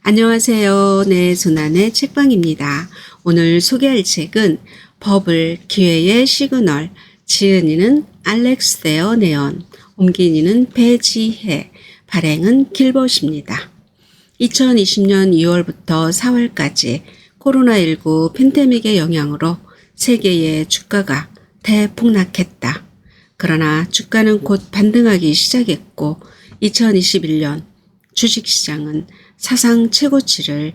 안녕하세요. 네, 조난의 책방입니다. 오늘 소개할 책은 버블 기회의 시그널, 지은이는 알렉스 데어 네언, 옮긴이는 배지혜, 발행은 길벗입니다. 2020년 2월부터 4월까지 코로나19 팬데믹의 영향으로 세계의 주가가 대폭락했다. 그러나 주가는 곧 반등하기 시작했고 2021년 주식시장은 사상 최고치를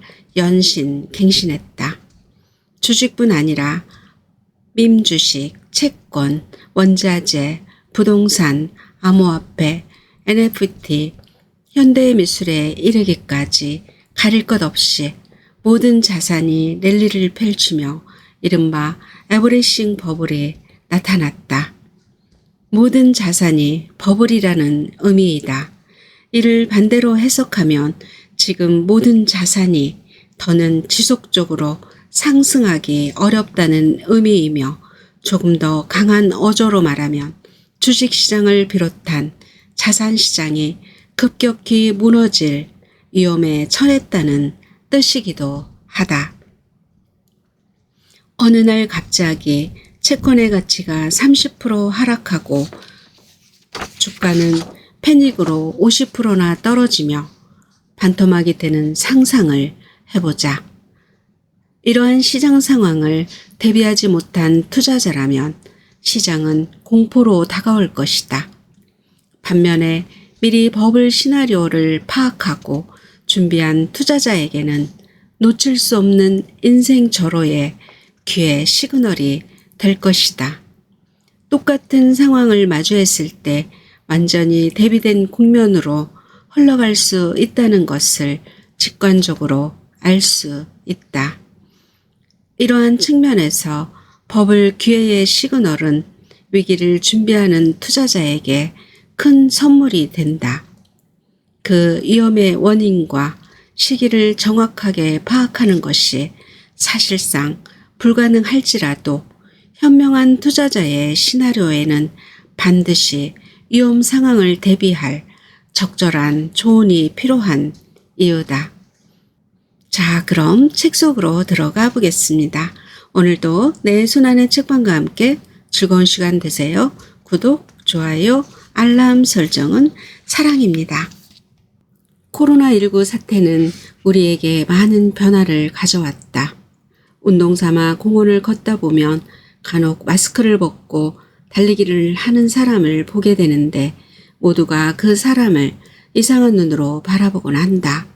갱신했다. 주식뿐 아니라 밈주식, 채권, 원자재, 부동산, 암호화폐, NFT, 현대미술에 이르기까지 가릴 것 없이 모든 자산이 랠리를 펼치며 이른바 에브리싱 버블이 나타났다. 모든 자산이 버블이라는 의미이다. 이를 반대로 해석하면 지금 모든 자산이 더는 지속적으로 상승하기 어렵다는 의미이며 조금 더 강한 어조로 말하면 주식시장을 비롯한 자산시장이 급격히 무너질 위험에 처했다는 뜻이기도 하다. 어느 날 갑자기 채권의 가치가 30% 하락하고 주가는 패닉으로 50%나 떨어지며 반토막이 되는 상상을 해보자. 이러한 시장 상황을 대비하지 못한 투자자라면 시장은 공포로 다가올 것이다. 반면에 미리 버블 시나리오를 파악하고 준비한 투자자에게는 놓칠 수 없는 인생 절호의 기회 시그널이 될 것이다. 똑같은 상황을 마주했을 때 완전히 대비된 국면으로 흘러갈 수 있다는 것을 직관적으로 알 수 있다. 이러한 측면에서 버블 기회의 시그널은 위기를 준비하는 투자자에게 큰 선물이 된다. 그 위험의 원인과 시기를 정확하게 파악하는 것이 사실상 불가능할지라도 현명한 투자자의 시나리오에는 반드시 위험 상황을 대비할 적절한 조언이 필요한 이유다. 자, 그럼 책 속으로 들어가 보겠습니다. 오늘도 내 손안의 책방과 함께 즐거운 시간 되세요. 구독, 좋아요, 알람 설정은 사랑입니다. 코로나19 사태는 우리에게 많은 변화를 가져왔다. 운동 삼아 공원을 걷다 보면 간혹 마스크를 벗고 달리기를 하는 사람을 보게 되는데 모두가 그 사람을 이상한 눈으로 바라보곤 한다.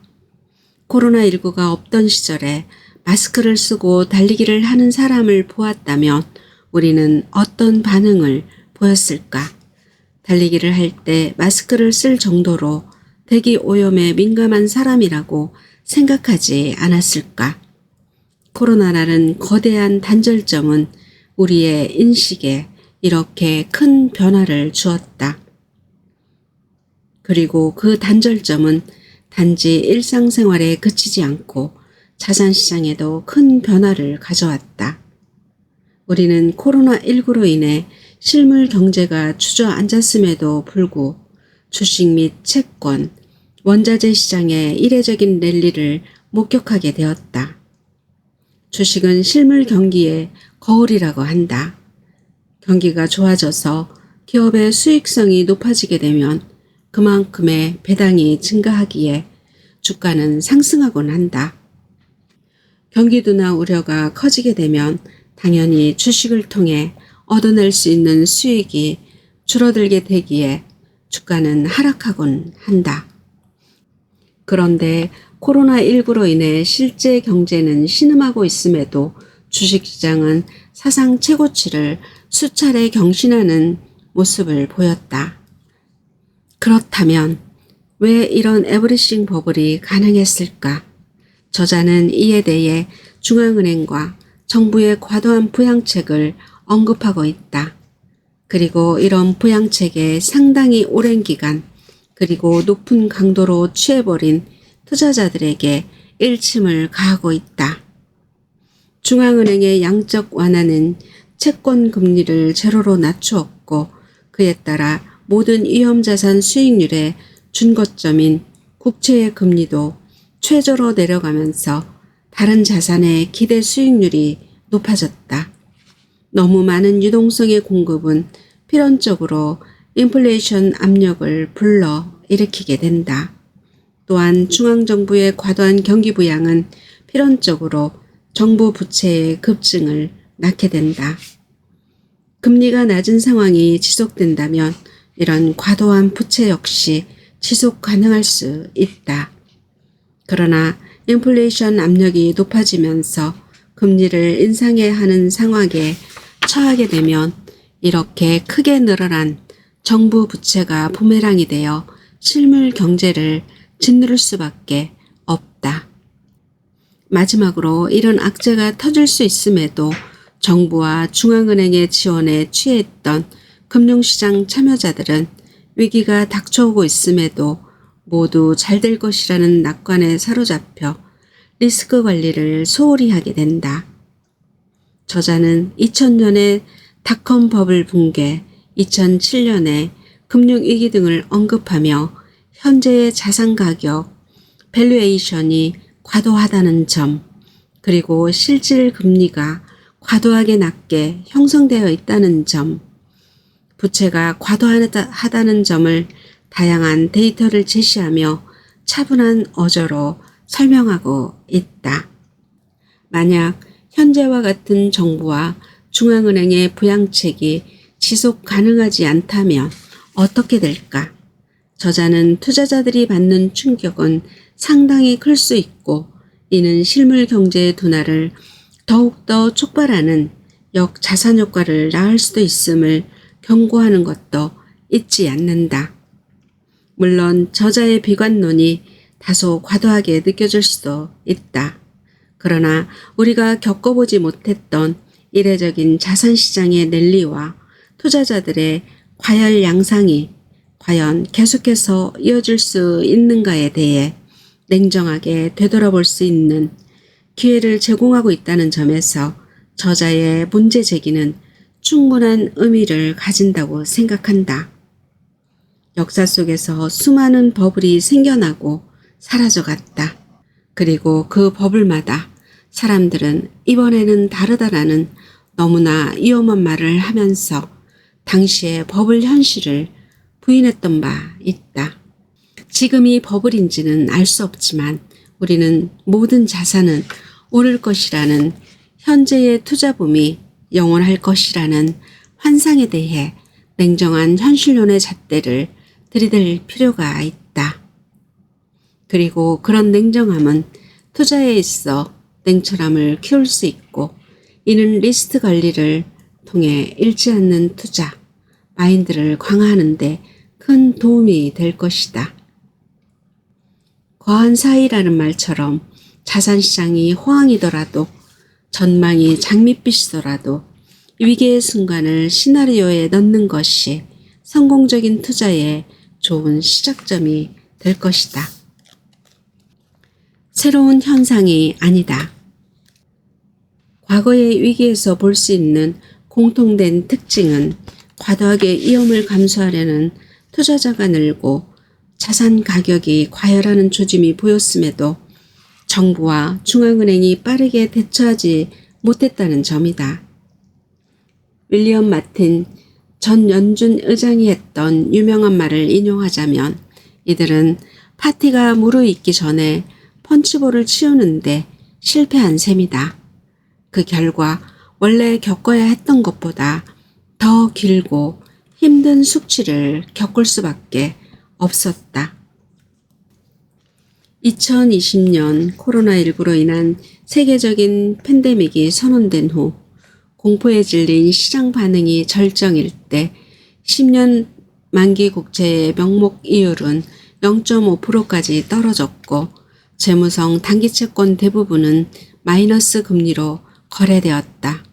코로나19가 없던 시절에 마스크를 쓰고 달리기를 하는 사람을 보았다면 우리는 어떤 반응을 보였을까? 달리기를 할 때 마스크를 쓸 정도로 대기 오염에 민감한 사람이라고 생각하지 않았을까? 코로나라는 거대한 단절점은 우리의 인식에 이렇게 큰 변화를 주었다. 그리고 그 단절점은 단지 일상생활에 그치지 않고 자산시장에도 큰 변화를 가져왔다. 우리는 코로나19로 인해 실물 경제가 주저앉았음에도 불구 주식 및 채권, 원자재 시장의 이례적인 랠리를 목격하게 되었다. 주식은 실물 경기의 거울이라고 한다. 경기가 좋아져서 기업의 수익성이 높아지게 되면 그만큼의 배당이 증가하기에 주가는 상승하곤 한다. 경기도나 우려가 커지게 되면 당연히 주식을 통해 얻어낼 수 있는 수익이 줄어들게 되기에 주가는 하락하곤 한다. 그런데 코로나19로 인해 실제 경제는 신음하고 있음에도 주식시장은 사상 최고치를 수차례 경신하는 모습을 보였다. 그렇다면 왜 이런 에브리싱 버블이 가능했을까? 저자는 이에 대해 중앙은행과 정부의 과도한 부양책을 언급하고 있다. 그리고 이런 부양책에 상당히 오랜 기간 그리고 높은 강도로 취해버린 투자자들에게 일침을 가하고 있다. 중앙은행의 양적 완화는 채권 금리를 제로로 낮추었고 그에 따라 모든 위험자산 수익률의 준거점인 국채의 금리도 최저로 내려가면서 다른 자산의 기대 수익률이 높아졌다. 너무 많은 유동성의 공급은 필연적으로 인플레이션 압력을 불러 일으키게 된다. 또한 중앙정부의 과도한 경기부양은 필연적으로 정부 부채의 급증을 낳게 된다. 금리가 낮은 상황이 지속된다면 이런 과도한 부채 역시 지속 가능할 수 있다. 그러나 인플레이션 압력이 높아지면서 금리를 인상해야 하는 상황에 처하게 되면 이렇게 크게 늘어난 정부 부채가 부메랑이 되어 실물 경제를 짓누를 수밖에 없다. 마지막으로 이런 악재가 터질 수 있음에도 정부와 중앙은행의 지원에 취해있던 금융시장 참여자들은 위기가 닥쳐오고 있음에도 모두 잘 될 것이라는 낙관에 사로잡혀 리스크 관리를 소홀히 하게 된다. 저자는 2000년에 닷컴 버블 붕괴, 2007년에 금융위기 등을 언급하며 현재의 자산 가격, 밸류에이션이 과도하다는 점, 그리고 실질 금리가 과도하게 낮게 형성되어 있다는 점, 부채가 과도하다는 점을 다양한 데이터를 제시하며 차분한 어조로 설명하고 있다. 만약 현재와 같은 정부와 중앙은행의 부양책이 지속 가능하지 않다면 어떻게 될까? 저자는 투자자들이 받는 충격은 상당히 클 수 있고 이는 실물 경제의 둔화를 더욱더 촉발하는 역자산 효과를 낳을 수도 있음을 경고하는 것도 잊지 않는다. 물론 저자의 비관론이 다소 과도하게 느껴질 수도 있다. 그러나 우리가 겪어보지 못했던 이례적인 자산시장의 랠리와 투자자들의 과열 양상이 과연 계속해서 이어질 수 있는가에 대해 냉정하게 되돌아볼 수 있는 기회를 제공하고 있다는 점에서 저자의 문제 제기는 충분한 의미를 가진다고 생각한다. 역사 속에서 수많은 버블이 생겨나고 사라져갔다. 그리고 그 버블마다 사람들은 이번에는 다르다라는 너무나 위험한 말을 하면서 당시의 버블 현실을 부인했던 바 있다. 지금이 버블인지는 알 수 없지만 우리는 모든 자산은 오를 것이라는 현재의 투자붐이 영원할 것이라는 환상에 대해 냉정한 현실론의 잣대를 들이댈 필요가 있다. 그리고 그런 냉정함은 투자에 있어 냉철함을 키울 수 있고 이는 리스크 관리를 통해 잃지 않는 투자, 마인드를 강화하는 데 큰 도움이 될 것이다. 과한 사이라는 말처럼 자산시장이 호황이더라도 전망이 장밋빛이더라도 위기의 순간을 시나리오에 넣는 것이 성공적인 투자의 좋은 시작점이 될 것이다. 새로운 현상이 아니다. 과거의 위기에서 볼 수 있는 공통된 특징은 과도하게 위험을 감수하려는 투자자가 늘고 자산 가격이 과열하는 조짐이 보였음에도 정부와 중앙은행이 빠르게 대처하지 못했다는 점이다. 윌리엄 마틴 전 연준 의장이 했던 유명한 말을 인용하자면 이들은 파티가 무르익기 전에 펀치볼을 치우는데 실패한 셈이다. 그 결과 원래 겪어야 했던 것보다 더 길고 힘든 숙취를 겪을 수밖에 없었다. 2020년 코로나19로 인한 세계적인 팬데믹이 선언된 후 공포에 질린 시장 반응이 절정일 때 10년 만기 국채의 명목 이율은 0.5%까지 떨어졌고 재무성 단기채권 대부분은 마이너스 금리로 거래되었다.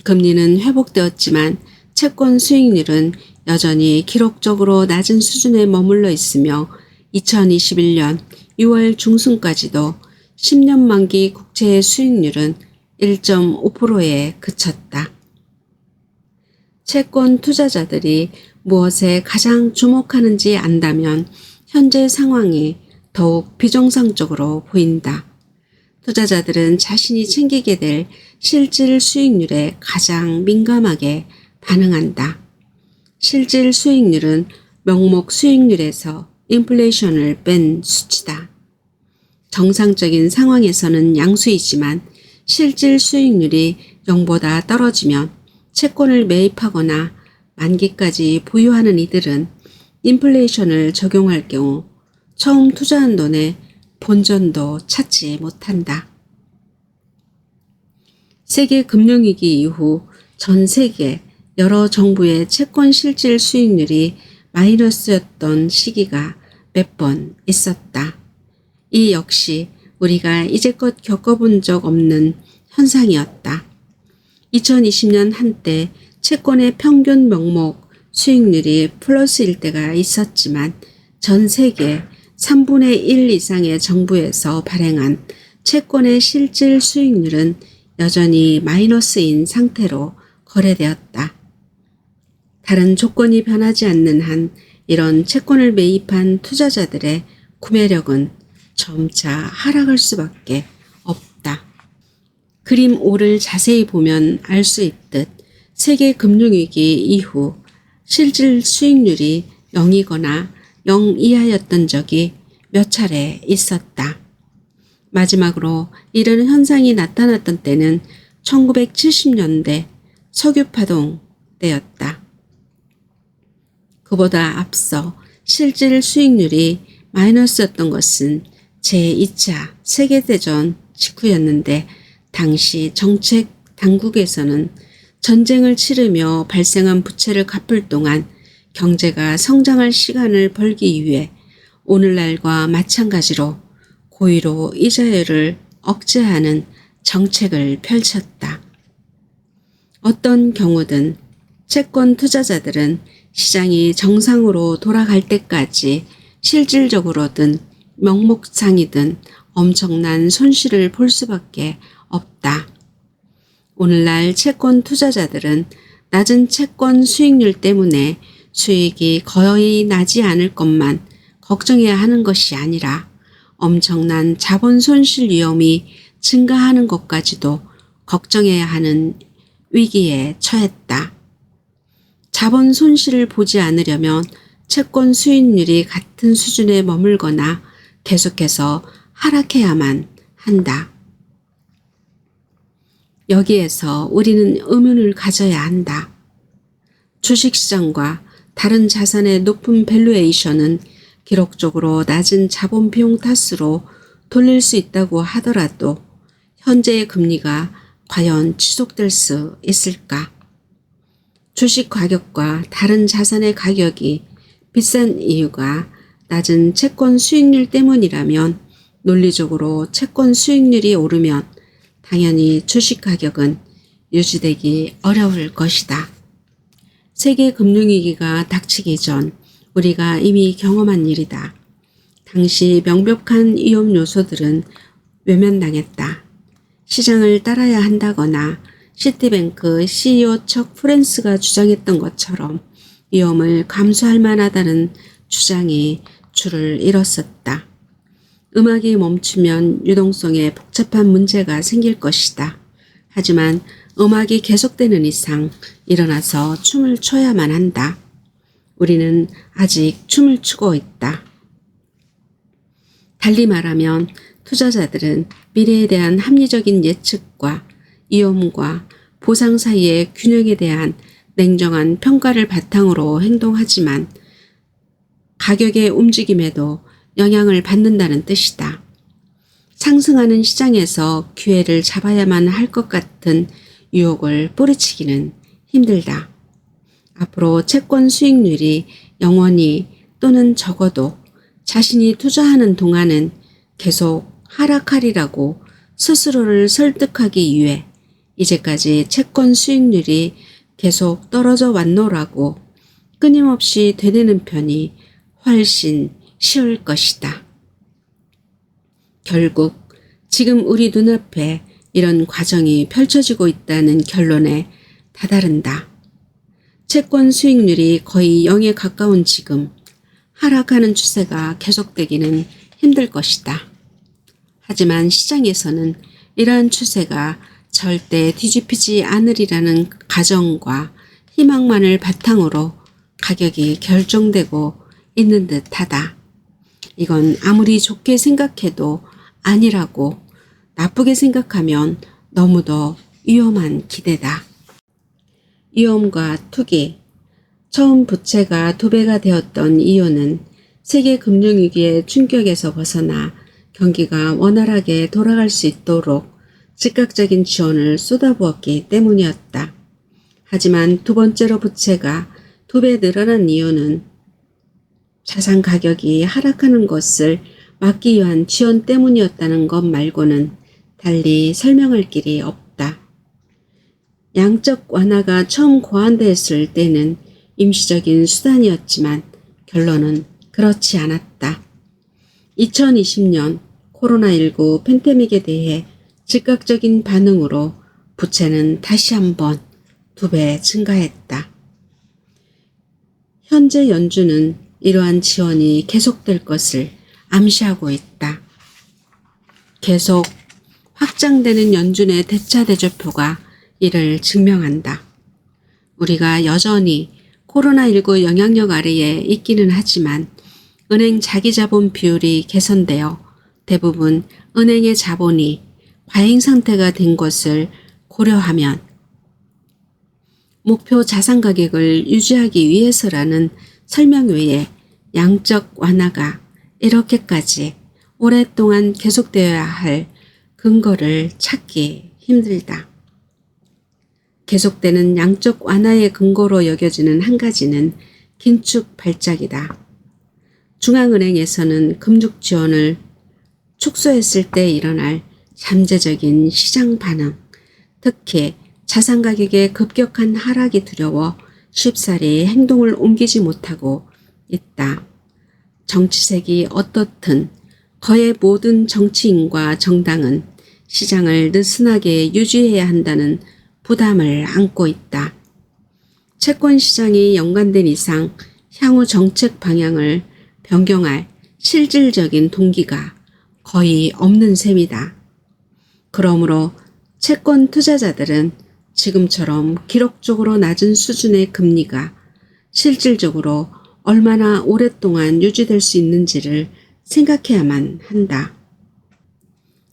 금리는 회복되었지만 채권 수익률은 여전히 기록적으로 낮은 수준에 머물러 있으며 2021년 6월 중순까지도 10년 만기 국채의 수익률은 1.5%에 그쳤다. 채권 투자자들이 무엇에 가장 주목하는지 안다면 현재 상황이 더욱 비정상적으로 보인다. 투자자들은 자신이 챙기게 될 실질 수익률에 가장 민감하게 반응한다. 실질 수익률은 명목 수익률에서 인플레이션을 뺀 수치다. 정상적인 상황에서는 양수이지만 실질 수익률이 0보다 떨어지면 채권을 매입하거나 만기까지 보유하는 이들은 인플레이션을 적용할 경우 처음 투자한 돈의 본전도 찾지 못한다. 세계 금융위기 이후 전 세계 여러 정부의 채권 실질 수익률이 마이너스였던 시기가 몇 번 있었다. 이 역시 우리가 이제껏 겪어본 적 없는 현상이었다. 2020년 한때 채권의 평균 명목 수익률이 플러스일 때가 있었지만 전 세계 3분의 1 이상의 정부에서 발행한 채권의 실질 수익률은 여전히 마이너스인 상태로 거래되었다. 다른 조건이 변하지 않는 한 이런 채권을 매입한 투자자들의 구매력은 점차 하락할 수밖에 없다. 그림 5를 자세히 보면 알 수 있듯 세계 금융위기 이후 실질 수익률이 0이거나 0 이하였던 적이 몇 차례 있었다. 마지막으로 이런 현상이 나타났던 때는 1970년대 석유파동 때였다. 그보다 앞서 실질 수익률이 마이너스였던 것은 제2차 세계대전 직후였는데 당시 정책 당국에서는 전쟁을 치르며 발생한 부채를 갚을 동안 경제가 성장할 시간을 벌기 위해 오늘날과 마찬가지로 고의로 이자율을 억제하는 정책을 펼쳤다. 어떤 경우든 채권 투자자들은 시장이 정상으로 돌아갈 때까지 실질적으로든 명목상이든 엄청난 손실을 볼 수밖에 없다. 오늘날 채권 투자자들은 낮은 채권 수익률 때문에 수익이 거의 나지 않을 것만 걱정해야 하는 것이 아니라 엄청난 자본 손실 위험이 증가하는 것까지도 걱정해야 하는 위기에 처했다. 자본 손실을 보지 않으려면 채권 수익률이 같은 수준에 머물거나 계속해서 하락해야만 한다. 여기에서 우리는 의문을 가져야 한다. 주식시장과 다른 자산의 높은 밸류에이션은 기록적으로 낮은 자본 비용 탓으로 돌릴 수 있다고 하더라도 현재의 금리가 과연 지속될 수 있을까? 주식 가격과 다른 자산의 가격이 비싼 이유가 낮은 채권 수익률 때문이라면 논리적으로 채권 수익률이 오르면 당연히 주식 가격은 유지되기 어려울 것이다. 세계 금융위기가 닥치기 전 우리가 이미 경험한 일이다. 당시 명백한 위험 요소들은 외면당했다. 시장을 따라야 한다거나 시티뱅크 CEO 척 프랜스가 주장했던 것처럼 위험을 감수할 만하다는 주장이 줄을 잃었었다. 음악이 멈추면 유동성에 복잡한 문제가 생길 것이다. 하지만 음악이 계속되는 이상 일어나서 춤을 춰야만 한다. 우리는 아직 춤을 추고 있다. 달리 말하면 투자자들은 미래에 대한 합리적인 예측과 위험과 보상 사이의 균형에 대한 냉정한 평가를 바탕으로 행동하지만 가격의 움직임에도 영향을 받는다는 뜻이다. 상승하는 시장에서 기회를 잡아야만 할 것 같은 유혹을 뿌리치기는 힘들다. 앞으로 채권 수익률이 영원히 또는 적어도 자신이 투자하는 동안은 계속 하락하리라고 스스로를 설득하기 위해 이제까지 채권 수익률이 계속 떨어져 왔노라고 끊임없이 되뇌는 편이 훨씬 쉬울 것이다. 결국 지금 우리 눈앞에 이런 과정이 펼쳐지고 있다는 결론에 다다른다. 채권 수익률이 거의 0에 가까운 지금 하락하는 추세가 계속되기는 힘들 것이다. 하지만 시장에서는 이러한 추세가 절대 뒤집히지 않으리라는 가정과 희망만을 바탕으로 가격이 결정되고 있는 듯하다. 이건 아무리 좋게 생각해도 아니라고, 나쁘게 생각하면 너무도 위험한 기대다. 위험과 투기. 처음 부채가 2배가 되었던 이유는 세계 금융위기의 충격에서 벗어나 경기가 원활하게 돌아갈 수 있도록 즉각적인 지원을 쏟아부었기 때문이었다. 하지만 두 번째로 부채가 2배 늘어난 이유는 자산 가격이 하락하는 것을 막기 위한 지원 때문이었다는 것 말고는 달리 설명할 길이 없다. 양적 완화가 처음 고안되었을 때는 임시적인 수단이었지만 결론은 그렇지 않았다. 2020년 코로나19 팬데믹에 대해 즉각적인 반응으로 부채는 다시 한번 2배 증가했다. 현재 연준은 이러한 지원이 계속될 것을 암시하고 있다. 계속 확장되는 연준의 대차대조표가 이를 증명한다. 우리가 여전히 코로나19 영향력 아래에 있기는 하지만 은행 자기자본 비율이 개선되어 대부분 은행의 자본이 과잉 상태가 된 것을 고려하면 목표 자산 가격을 유지하기 위해서라는 설명 외에 양적 완화가 이렇게까지 오랫동안 계속되어야 할 근거를 찾기 힘들다. 계속되는 양적 완화의 근거로 여겨지는 한 가지는 긴축 발작이다. 중앙은행에서는 금융 지원을 축소했을 때 일어날 잠재적인 시장 반응, 특히 자산 가격의 급격한 하락이 두려워 쉽사리 행동을 옮기지 못하고 있다. 정치색이 어떻든 거의 모든 정치인과 정당은 시장을 느슨하게 유지해야 한다는 부담을 안고 있다. 채권 시장이 연관된 이상 향후 정책 방향을 변경할 실질적인 동기가 거의 없는 셈이다. 그러므로 채권 투자자들은 지금처럼 기록적으로 낮은 수준의 금리가 실질적으로 얼마나 오랫동안 유지될 수 있는지를 생각해야만 한다.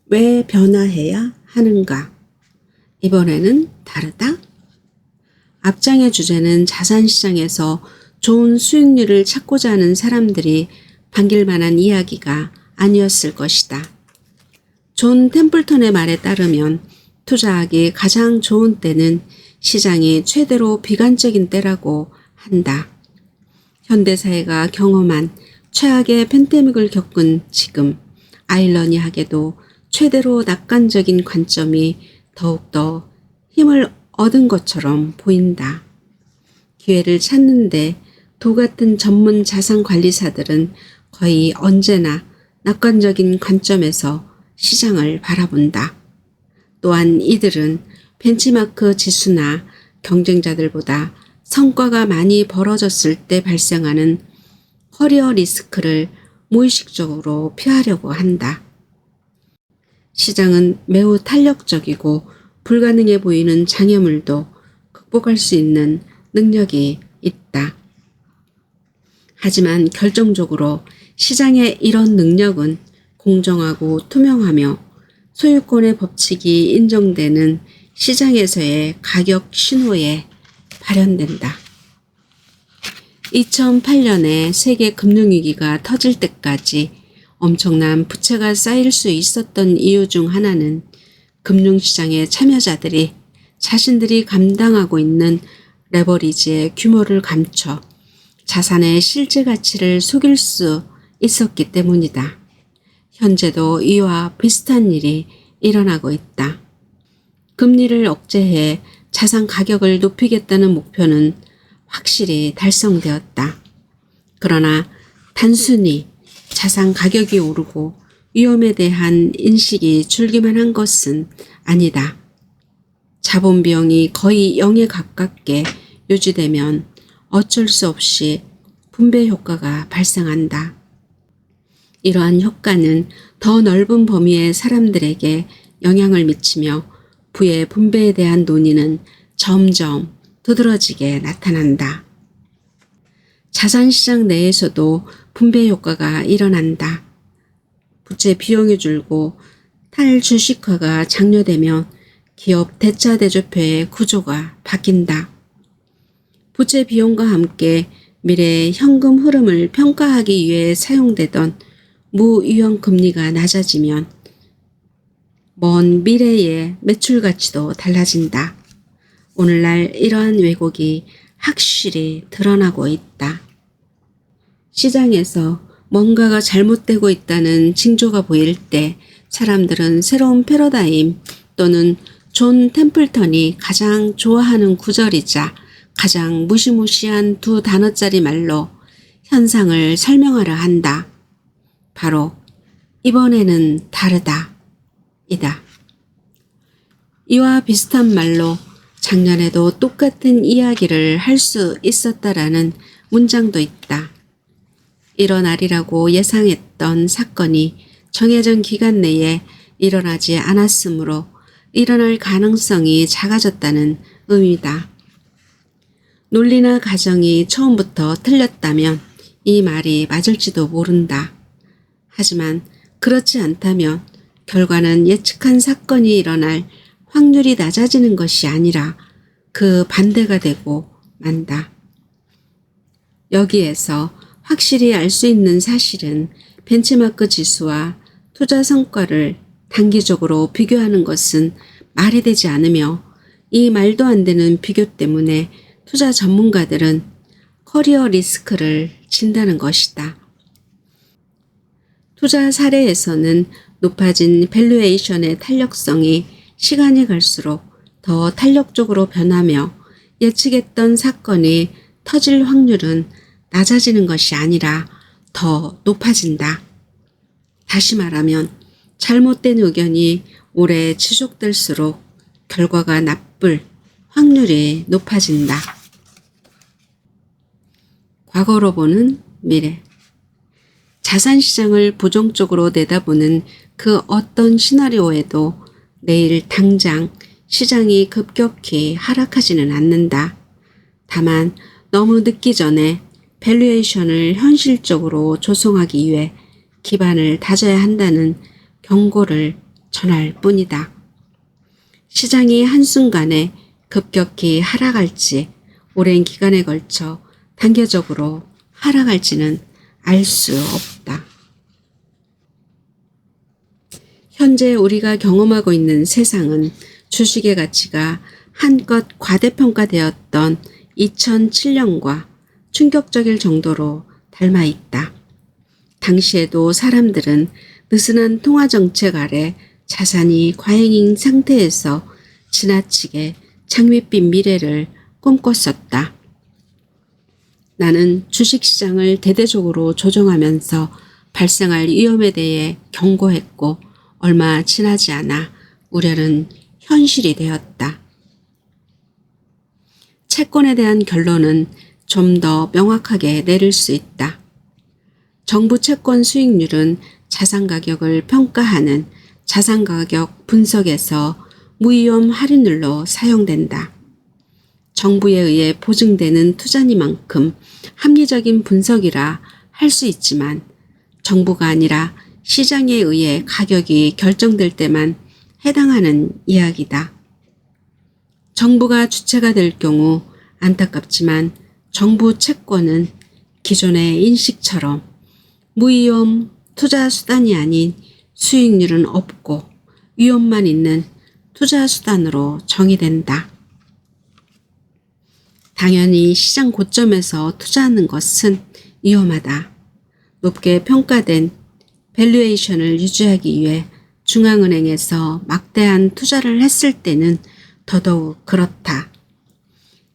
왜 변화해야 하는가? 이번에는 다르다? 앞장의 주제는 자산시장에서 좋은 수익률을 찾고자 하는 사람들이 반길 만한 이야기가 아니었을 것이다. 존 템플턴의 말에 따르면 투자하기 가장 좋은 때는 시장이 최대로 비관적인 때라고 한다. 현대사회가 경험한 최악의 팬데믹을 겪은 지금 아이러니하게도 최대로 낙관적인 관점이 더욱더 힘을 얻은 것처럼 보인다. 기회를 찾는데 도 같은 전문 자산 관리사들은 거의 언제나 낙관적인 관점에서 시장을 바라본다. 또한 이들은 벤치마크 지수나 경쟁자들보다 성과가 많이 벌어졌을 때 발생하는 커리어 리스크를 무의식적으로 피하려고 한다. 시장은 매우 탄력적이고 불가능해 보이는 장애물도 극복할 수 있는 능력이 있다. 하지만 결정적으로 시장의 이런 능력은 공정하고 투명하며 소유권의 법칙이 인정되는 시장에서의 가격 신호에 발현된다. 2008년에 세계 금융위기가 터질 때까지 엄청난 부채가 쌓일 수 있었던 이유 중 하나는 금융시장의 참여자들이 자신들이 감당하고 있는 레버리지의 규모를 감춰 자산의 실제 가치를 속일 수 있었기 때문이다. 현재도 이와 비슷한 일이 일어나고 있다. 금리를 억제해 자산 가격을 높이겠다는 목표는 확실히 달성되었다. 그러나 단순히 자산 가격이 오르고 위험에 대한 인식이 줄기만 한 것은 아니다. 자본 비용이 거의 0에 가깝게 유지되면 어쩔 수 없이 분배 효과가 발생한다. 이러한 효과는 더 넓은 범위의 사람들에게 영향을 미치며 부의 분배에 대한 논의는 점점 두드러지게 나타난다. 자산시장 내에서도 분배 효과가 일어난다. 부채 비용이 줄고 탈주식화가 장려되면 기업 대차대조표의 구조가 바뀐다. 부채 비용과 함께 미래의 현금 흐름을 평가하기 위해 사용되던 무유형 금리가 낮아지면 먼 미래의 매출 가치도 달라진다. 오늘날 이러한 왜곡이 확실히 드러나고 있다. 시장에서 뭔가가 잘못되고 있다는 징조가 보일 때 사람들은 새로운 패러다임 또는 존 템플턴이 가장 좋아하는 구절이자 가장 무시무시한 두 단어짜리 말로 현상을 설명하려 한다. 바로 이번에는 다르다. 이다. 이와 비슷한 말로 작년에도 똑같은 이야기를 할 수 있었다라는 문장도 있다. 일어나리라고 예상했던 사건이 정해진 기간 내에 일어나지 않았으므로 일어날 가능성이 작아졌다는 의미다. 논리나 가정이 처음부터 틀렸다면 이 말이 맞을지도 모른다. 하지만 그렇지 않다면 결과는 예측한 사건이 일어날 확률이 낮아지는 것이 아니라 그 반대가 되고 만다. 여기에서 확실히 알 수 있는 사실은 벤치마크 지수와 투자 성과를 단기적으로 비교하는 것은 말이 되지 않으며 이 말도 안 되는 비교 때문에 투자 전문가들은 커리어 리스크를 진다는 것이다. 투자 사례에서는 높아진 밸류에이션의 탄력성이 시간이 갈수록 더 탄력적으로 변하며 예측했던 사건이 터질 확률은 낮아지는 것이 아니라 더 높아진다. 다시 말하면 잘못된 의견이 오래 지속될수록 결과가 나쁠 확률이 높아진다. 과거로 보는 미래. 자산시장을 부정적으로 내다보는 그 어떤 시나리오에도 내일 당장 시장이 급격히 하락하지는 않는다. 다만 너무 늦기 전에 밸류에이션을 현실적으로 조성하기 위해 기반을 다져야 한다는 경고를 전할 뿐이다. 시장이 한순간에 급격히 하락할지 오랜 기간에 걸쳐 단계적으로 하락할지는 알 수 없다. 현재 우리가 경험하고 있는 세상은 주식의 가치가 한껏 과대평가되었던 2007년과 충격적일 정도로 닮아 있다. 당시에도 사람들은 느슨한 통화정책 아래 자산이 과잉인 상태에서 지나치게 장밋빛 미래를 꿈꿨었다. 나는 주식시장을 대대적으로 조정하면서 발생할 위험에 대해 경고했고 얼마 지나지 않아 우려는 현실이 되었다. 채권에 대한 결론은 좀 더 명확하게 내릴 수 있다. 정부 채권 수익률은 자산 가격을 평가하는 자산 가격 분석에서 무위험 할인율로 사용된다. 정부에 의해 보증되는 투자니만큼 합리적인 분석이라 할 수 있지만 정부가 아니라 시장에 의해 가격이 결정될 때만 해당하는 이야기다. 정부가 주체가 될 경우 안타깝지만 정부 채권은 기존의 인식처럼 무위험 투자 수단이 아닌 수익률은 없고 위험만 있는 투자 수단으로 정의된다. 당연히 시장 고점에서 투자하는 것은 위험하다. 높게 평가된 밸류에이션을 유지하기 위해 중앙은행에서 막대한 투자를 했을 때는 더더욱 그렇다.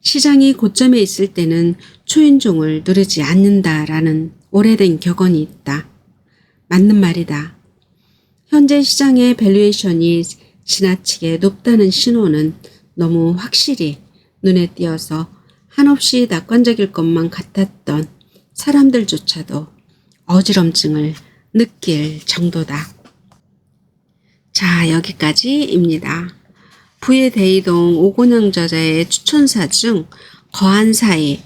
시장이 고점에 있을 때는 초인종을 누르지 않는다라는 오래된 격언이 있다. 맞는 말이다. 현재 시장의 밸류에이션이 지나치게 높다는 신호는 너무 확실히 눈에 띄어서 한없이 낙관적일 것만 같았던 사람들조차도 어지럼증을 느낄 정도다. 자, 여기까지입니다. 부의 대이동 오곤영 저자의 추천사 중 거한 사이라는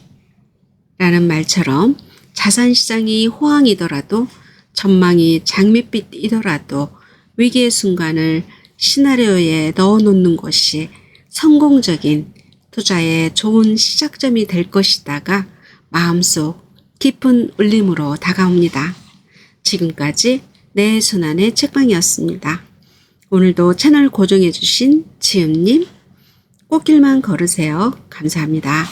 말처럼 자산시장이 호황이더라도 전망이 장밋빛이더라도 위기의 순간을 시나리오에 넣어놓는 것이 성공적인 투자의 좋은 시작점이 될 것이다가 마음속 깊은 울림으로 다가옵니다. 지금까지 내 손안의 책방이었습니다. 오늘도 채널 고정해주신 지은님, 꽃길만 걸으세요. 감사합니다.